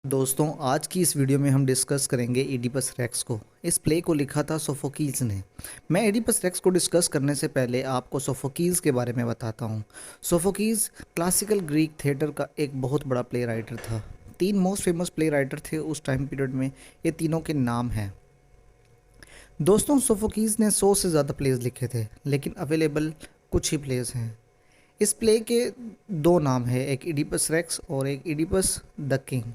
दोस्तों आज की इस वीडियो में हम डिस्कस करेंगे एडिपस रेक्स को। इस प्ले को लिखा था सोफोक्लीज ने। मैं एडिपस रेक्स को डिस्कस करने से पहले आपको सोफोक्लीज के बारे में बताता हूँ। सोफोक्लीज क्लासिकल ग्रीक थिएटर का एक बहुत बड़ा प्ले राइटर था। 3 मोस्ट फेमस प्ले राइटर थे उस टाइम पीरियड में। ये तीनों के नाम हैं। दोस्तों सोफोक्लीज ने 100 से ज़्यादा प्लेज लिखे थे, लेकिन अवेलेबल कुछ ही प्लेज हैं। इस प्ले के 2 नाम हैं, एक एडिपस रेक्स और एक एडिपस द किंग।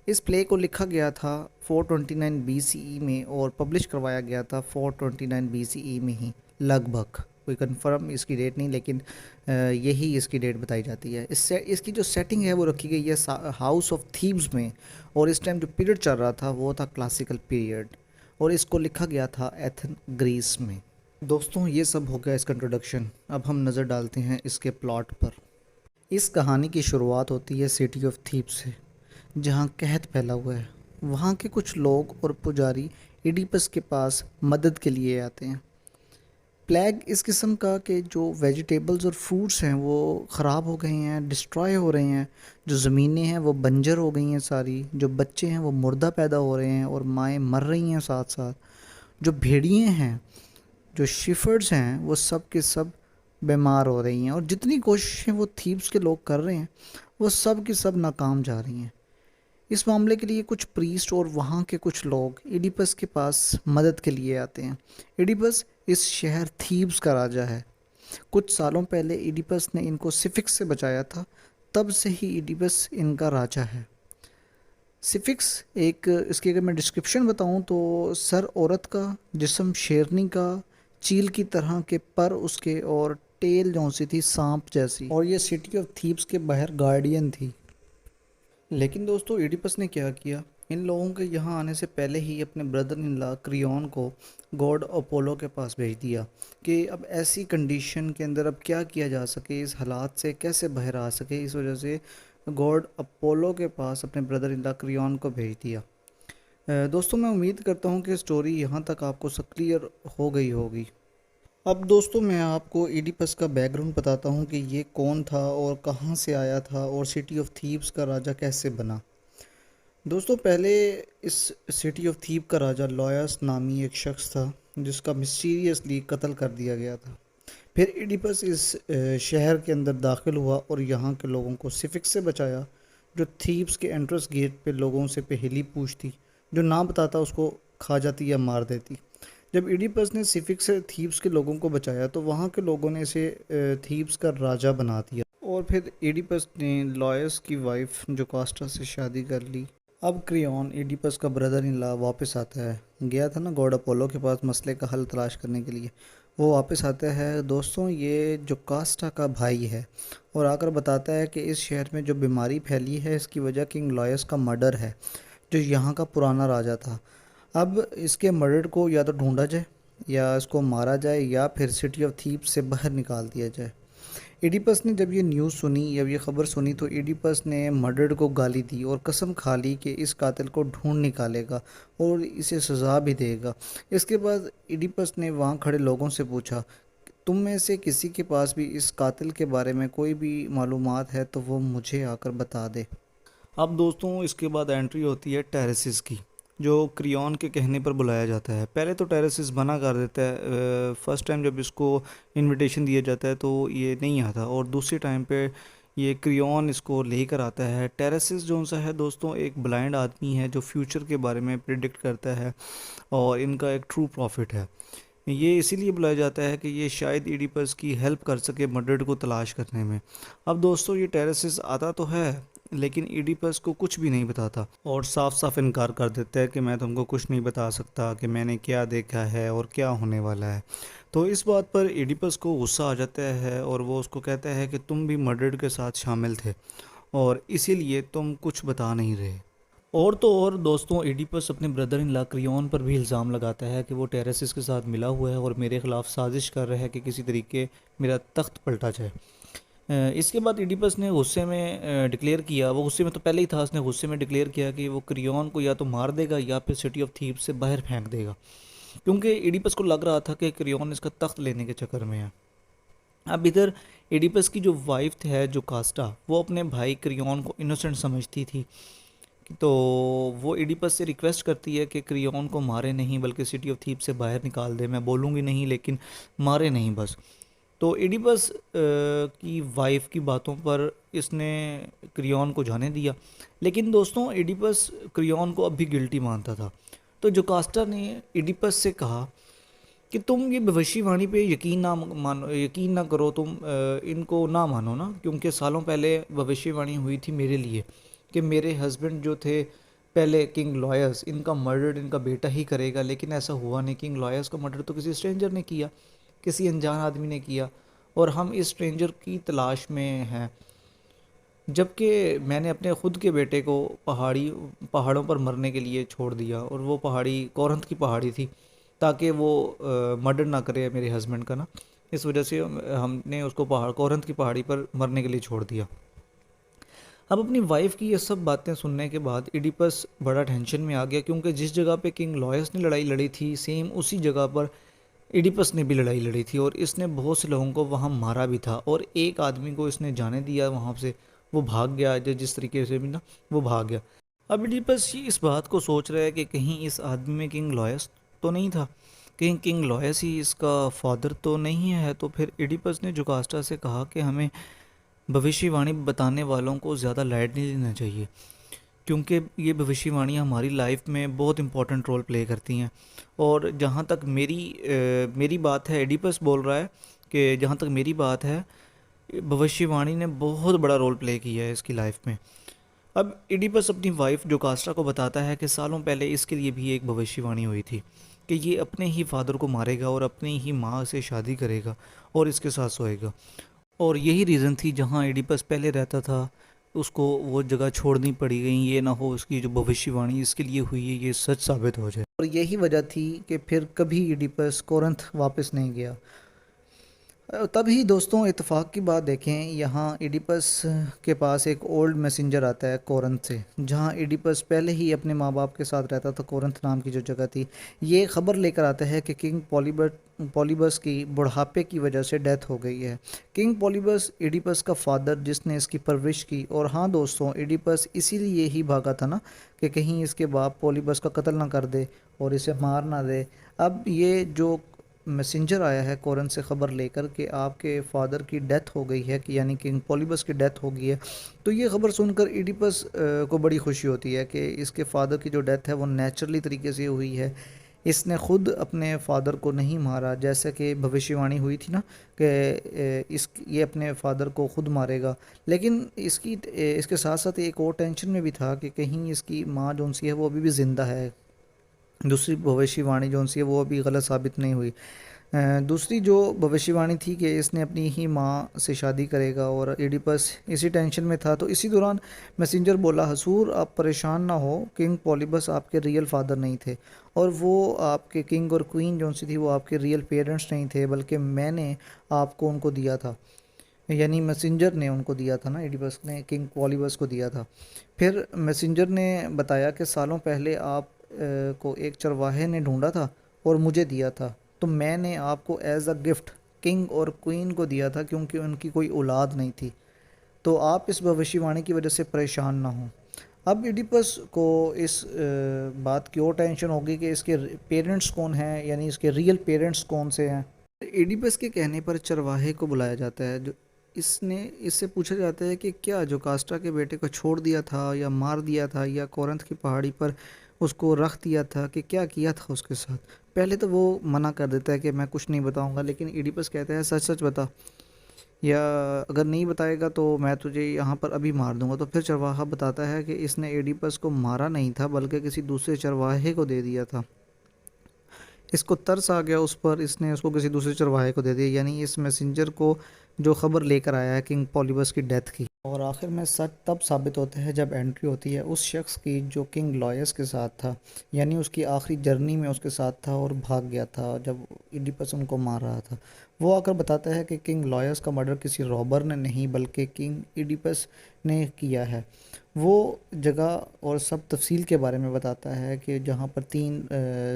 इस प्ले को लिखा गया था 429 बीसीई में और पब्लिश करवाया गया था 429 बीसीई में ही लगभग। कोई कंफर्म इसकी डेट नहीं, लेकिन यही इसकी डेट बताई जाती है। इसकी जो सेटिंग है वो रखी गई है हाउस ऑफ थीब्स में, और इस टाइम जो पीरियड चल रहा था वो था क्लासिकल पीरियड, और इसको लिखा गया था एथन ग्रीस में। दोस्तों ये सब हो गया इसका इंट्रोडक्शन। अब हम नज़र डालते हैं इसके प्लॉट पर। इस कहानी की शुरुआत होती है सिटी ऑफ थीब्स से, जहाँ कहत फैला हुआ है। वहाँ के कुछ लोग और पुजारी इडिपस के पास मदद के लिए आते हैं। प्लेग इस किस्म का कि जो वेजिटेबल्स और फ्रूट्स हैं वो ख़राब हो गए हैं, डिस्ट्रॉय हो रहे हैं। जो ज़मीनें हैं वो बंजर हो गई हैं सारी। जो बच्चे हैं वो मुर्दा पैदा हो रहे हैं और माएँ मर रही हैं साथ साथ। जो भेड़िए हैं, जो शिफर्ड्स हैं, वो सब के सब बीमार हो रही हैं, और जितनी कोशिशें वो थीब्स के लोग कर रहे हैं वो सब की सब नाकाम जा रही हैं। इस मामले के लिए कुछ प्रीस्ट और वहाँ के कुछ लोग इडिपस के पास मदद के लिए आते हैं। इडिपस इस शहर थीब्स का राजा है। कुछ सालों पहले इडिपस ने इनको सिफिक्स से बचाया था, तब से ही इडिपस इनका राजा है। सिफिक्स एक, इसकी अगर मैं डिस्क्रिप्शन बताऊं तो सर औरत का, जिस्म शेरनी का, चील की तरह के पर उसके, और टेल जो सी थी सांप जैसी, और ये सिटी ऑफ थीब्स के बाहर गार्डियन थी। लेकिन दोस्तों एडिपस ने क्या किया, इन लोगों के यहाँ आने से पहले ही अपने ब्रदर इन लॉ क्रियोन को गॉड अपोलो के पास भेज दिया कि अब ऐसी कंडीशन के अंदर अब क्या किया जा सके, इस हालात से कैसे बाहर आ सके। इस वजह से गॉड अपोलो के पास अपने ब्रदर इन लॉ क्रियोन को भेज दिया। दोस्तों मैं उम्मीद करता हूँ कि स्टोरी यहाँ तक आपको सब क्लियर हो गई होगी। अब दोस्तों मैं आपको एडिपस का बैकग्राउंड बताता हूँ कि ये कौन था और कहाँ से आया था और सिटी ऑफ थीब्स का राजा कैसे बना। दोस्तों पहले इस सिटी ऑफ थीब का राजा लॉयस नामी एक शख्स था, जिसका मिस्टीरियसली कत्ल कर दिया गया था। फिर एडिपस इस शहर के अंदर दाखिल हुआ और यहाँ के लोगों को सिफिक्स से बचाया, जो थीब्स के एंट्रेंस गेट पे लोगों से पहेली पूछती, जो ना बताता उसको खा जाती या मार देती। जब इडिपस ने सिफिक्स से थीब्स के लोगों को बचाया तो वहाँ के लोगों ने इसे थीब्स का राजा बना दिया, और फिर इडिपस ने लॉयस की वाइफ जो कास्टा से शादी कर ली। अब क्रियोन एडिपस का ब्रदर इन लॉ वापस आता है। गया था ना गॉड अपोलो के पास मसले का हल तलाश करने के लिए, वो वापस आता है। दोस्तों ये जो कास्टा का भाई है, और आकर बताता है कि इस शहर में जो बीमारी फैली है इसकी वजह किंग लॉयस का मर्डर है, जो यहाँ का पुराना राजा था। अब इसके मर्डर को या तो ढूंढा जाए, या इसको मारा जाए, या फिर सिटी ऑफ थीब्स से बाहर निकाल दिया जाए। एडिपस ने जब ये न्यूज़ सुनी या ये ख़बर सुनी तो एडिपस ने मर्डर को गाली दी और कसम खा ली कि इस कातिल को ढूंढ निकालेगा और इसे सज़ा भी देगा। इसके बाद एडिपस ने वहाँ खड़े लोगों से पूछा, तुम में से किसी के पास भी इस कातिल के बारे में कोई भी मालूमात है तो वो मुझे आकर बता दे। अब दोस्तों इसके बाद एंट्री होती है टेरेसिस की, जो क्रियोन के कहने पर बुलाया जाता है। पहले तो टेरेसिस मना कर देता है, फर्स्ट टाइम जब इसको इनविटेशन दिया जाता है तो ये नहीं आता, और दूसरे टाइम पे ये क्रियोन इसको लेकर आता है। टेरेसिस जो सा है दोस्तों एक ब्लाइंड आदमी है जो फ्यूचर के बारे में प्रिडिक्ट करता है, और इनका एक ट्रू प्रॉफिट है। ये इसीलिए बुलाया जाता है कि ये शायद इडिपस की हेल्प कर सके मर्डर को तलाश करने में। अब दोस्तों ये टेरेसिस आता तो है, लेकिन इडिपस को कुछ भी नहीं बताता और साफ साफ इनकार कर देता है कि मैं तुमको कुछ नहीं बता सकता कि मैंने क्या देखा है और क्या होने वाला है। तो इस बात पर इडिपस को गुस्सा आ जाता है और वो उसको कहता है कि तुम भी मर्डर के साथ शामिल थे और इसीलिए तुम कुछ बता नहीं रहे। और तो और दोस्तों एडिपस अपने ब्रदर इन लॉ क्रियोन पर भी इल्ज़ाम लगाता है कि वो टेरेसिस के साथ मिला हुआ है और मेरे ख़िलाफ़ साजिश कर रहा है कि किसी तरीके मेरा तख्त पलटा जाए। इसके बाद इडिपस ने गुस्से में डिक्लेयर किया, वो गुस्से में तो पहले ही था, उसने गुस्से में डिक्लेयर किया कि वो क्रियोन को या तो मार देगा या फिर सिटी ऑफ थीब्स से बाहर फेंक देगा, क्योंकि इडिपस को लग रहा था कि क्रियोन इसका तख्त लेने के चक्कर में है। अब इधर एडिपस की जो वाइफ है जो कास्टा, वो अपने भाई क्रियोन को इनोसेंट समझती थी तो वो एडिपस से रिक्वेस्ट करती है कि क्रियोन को मारे नहीं बल्कि सिटी ऑफ थीब से बाहर निकाल दे, मैं बोलूँगी नहीं लेकिन मारे नहीं बस। तो एडिपस की वाइफ की बातों पर इसने क्रियोन को जाने दिया, लेकिन दोस्तों एडिपस क्रियोन को अब भी गिल्टी मानता था। तो जोकास्टा ने एडिपस से कहा कि तुम ये भविष्यवाणी पे यकीन ना करो, तुम इनको ना मानो ना, क्योंकि सालों पहले भविष्यवाणी हुई थी मेरे लिए कि मेरे हस्बैंड जो थे पहले किंग लॉयस, इनका मर्डर इनका बेटा ही करेगा, लेकिन ऐसा हुआ नहीं। किंग लॉयस का मर्डर तो किसी स्ट्रेंजर ने किया, किसी अनजान आदमी ने किया, और हम इस स्ट्रेंजर की तलाश में हैं। जबकि मैंने अपने ख़ुद के बेटे को पहाड़ों पर मरने के लिए छोड़ दिया, और वो पहाड़ी कोरंथ की पहाड़ी थी, ताकि वो मर्डर ना करे मेरे हस्बैंड का ना। इस वजह से हमने उसको कोरंथ की पहाड़ी पर मरने के लिए छोड़ दिया। अब अपनी वाइफ की ये सब बातें सुनने के बाद इडिपस बड़ा टेंशन में आ गया, क्योंकि जिस जगह पे किंग लॉयस ने लड़ाई लड़ी थी, सेम उसी जगह पर इडिपस ने भी लड़ाई लड़ी थी, और इसने बहुत से लोगों को वहाँ मारा भी था, और एक आदमी को इसने जाने दिया वहाँ से, वो भाग गया, जिस तरीके से भी ना वो भाग गया। अब इडिपस इस बात को सोच रहा है कि कहीं इस आदमी में किंग लॉयस तो नहीं था, कहीं किंग लॉयस ही इसका फादर तो नहीं है। तो फिर इडिपस ने जोकास्टा से कहा कि हमें भविष्यवाणी बताने वालों को ज़्यादा लाइट नहीं लेना चाहिए, क्योंकि ये भविष्यवाणियाँ हमारी लाइफ में बहुत इंपॉर्टेंट रोल प्ले करती हैं। और जहाँ तक मेरी बात है, एडिपस बोल रहा है कि जहाँ तक मेरी बात है, भविष्यवाणी ने बहुत बड़ा रोल प्ले किया है इसकी लाइफ में। अब एडिपस अपनी वाइफ जोकास्टा को बताता है कि सालों पहले इसके लिए भी एक भविष्यवाणी हुई थी कि ये अपने ही फादर को मारेगा और अपनी ही माँ से शादी करेगा और इसके साथ सोएगा। और यही रीज़न थी, जहाँ एडिपस पहले रहता था उसको वो जगह छोड़नी पड़ी गई, ये ना हो उसकी जो भविष्यवाणी इसके लिए हुई है ये सच साबित हो जाए। और यही वजह थी कि फिर कभी एडिपस कोरंथ वापस नहीं गया। तभी दोस्तों इत्तेफाक की बात देखें, यहाँ एडिपस के पास एक ओल्ड मैसेंजर आता है कोरंथ से, जहाँ एडिपस पहले ही अपने माँ बाप के साथ रहता था, कोरंथ नाम की जो जगह थी। ये खबर लेकर आता है कि किंग पॉलीबस की बुढ़ापे की वजह से डेथ हो गई है। किंग पॉलीबस एडिपस का फादर, जिसने इसकी परवरिश की। और हाँ दोस्तों, एडिपस इसीलिए ही भागा था ना, कि कहीं इसके बाप पॉलीबस का कत्ल ना कर दे और इसे मार ना दे। अब ये जो मैसेंजर आया है कोरन से ख़बर लेकर कि आपके फादर की डेथ हो गई है, कि यानी किंग पॉलीबस की डेथ हो गई है, तो ये ख़बर सुनकर एडिपस को बड़ी खुशी होती है कि इसके फादर की जो डेथ है वो नेचुरली तरीके से हुई है। इसने ख़ुद अपने फादर को नहीं मारा, जैसे कि भविष्यवाणी हुई थी ना कि ये अपने फादर को ख़ुद मारेगा। लेकिन इसके साथ साथ एक और टेंशन में भी था कि कहीं इसकी माँ जो सी है वो अभी भी ज़िंदा है, दूसरी भविष्यवाणी जो सी है वो अभी गलत साबित नहीं हुई। दूसरी जो भविष्यवाणी थी कि इसने अपनी ही माँ से शादी करेगा, और एडिपस इसी टेंशन में था। तो इसी दौरान मैसेंजर बोला, हसूर आप परेशान ना हो, किंग पॉलीबस आपके रियल फादर नहीं थे, और वो आपके किंग और क्वीन जो सी थी वो आपके रियल पेरेंट्स नहीं थे, बल्कि मैंने आपको उनको दिया था। यानी मैसेंजर ने उनको दिया था ना, एडिपस ने किंग पॉलीबस को दिया था। फिर मैसेंजर ने बताया कि सालों पहले आप को एक चरवाहे ने ढूंढा था और मुझे दिया था, तो मैंने आपको एज अ गिफ्ट किंग और क्वीन को दिया था, क्योंकि उनकी कोई औलाद नहीं थी। तो आप इस भविष्यवाणी की वजह से परेशान ना हों। अब इडिपस को इस बात की और टेंशन होगी कि इसके पेरेंट्स कौन हैं, यानी इसके रियल पेरेंट्स कौन से हैं। इडिपस के कहने पर चरवाहे को बुलाया जाता है, जो इससे पूछा जाता है कि क्या जोकास्टा के बेटे को छोड़ दिया था या मार दिया था या कोरंथ की पहाड़ी पर उसको रख दिया था, कि क्या किया था उसके साथ। पहले तो वो मना कर देता है कि मैं कुछ नहीं बताऊंगा, लेकिन इडिपस कहता है सच सच बता, या अगर नहीं बताएगा तो मैं तुझे यहाँ पर अभी मार दूंगा। तो फिर चरवाहा बताता है कि इसने एडिपस को मारा नहीं था, बल्कि किसी दूसरे चरवाहे को दे दिया था। इसको तरस आ गया उस पर, इसने उसको किसी दूसरे चरवाहे को दे दिया, यानी इस मैसेंजर को जो खबर लेकर आया है किंग पॉलीबस की डेथ की। और आखिर में सच तब साबित होता है जब एंट्री होती है उस शख्स की जो किंग लॉयस के साथ था, यानी उसकी आखिरी जर्नी में उसके साथ था और भाग गया था जब इडिपस उनको मार रहा था। वो आकर बताता है कि किंग लॉयस का मर्डर किसी रॉबर ने नहीं, बल्कि किंग इडिपस ने किया है। वो जगह और सब तफसील के बारे में बताता है कि जहाँ पर तीन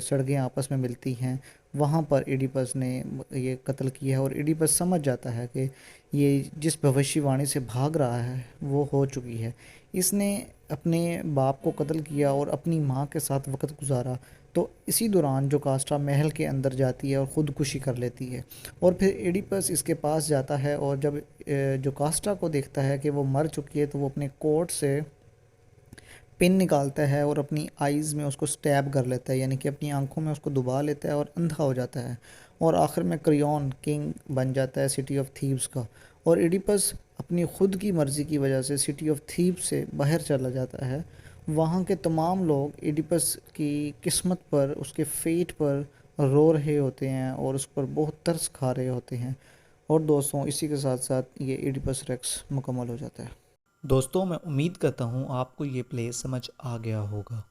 सड़कें आपस में मिलती हैं, वहाँ पर इडिपस ने ये कत्ल किया है। और इडिपस समझ जाता है कि ये जिस भविष्यवाणी से भाग रहा है वो हो चुकी है। इसने अपने बाप को कत्ल किया और अपनी माँ के साथ वक़्त गुज़ारा। तो इसी दौरान जोकास्टा महल के अंदर जाती है और ख़ुदकुशी कर लेती है। और फिर एडिपस इसके पास जाता है और जब जोकास्टा को देखता है कि वो मर चुकी है तो वो अपने कोट से पिन निकालता है और अपनी आइज़ में उसको स्टैब कर लेता है, यानी कि अपनी आंखों में उसको डुबा लेता है और अंधा हो जाता है। और आखिर में क्रियॉन किंग बन जाता है सिटी ऑफ थीव्स का। और एडिपस अपनी खुद की मर्ज़ी की वजह से सिटी ऑफ थीव्स से बाहर चला जाता है। वहाँ के तमाम लोग एडिपस की किस्मत पर, उसके फेट पर रो रहे होते हैं और उस पर बहुत तरस खा रहे होते हैं। और दोस्तों, इसी के साथ साथ ये एडिपस रेक्स मुकम्मल हो जाता है। दोस्तों, मैं उम्मीद करता हूँ आपको ये प्ले समझ आ गया होगा।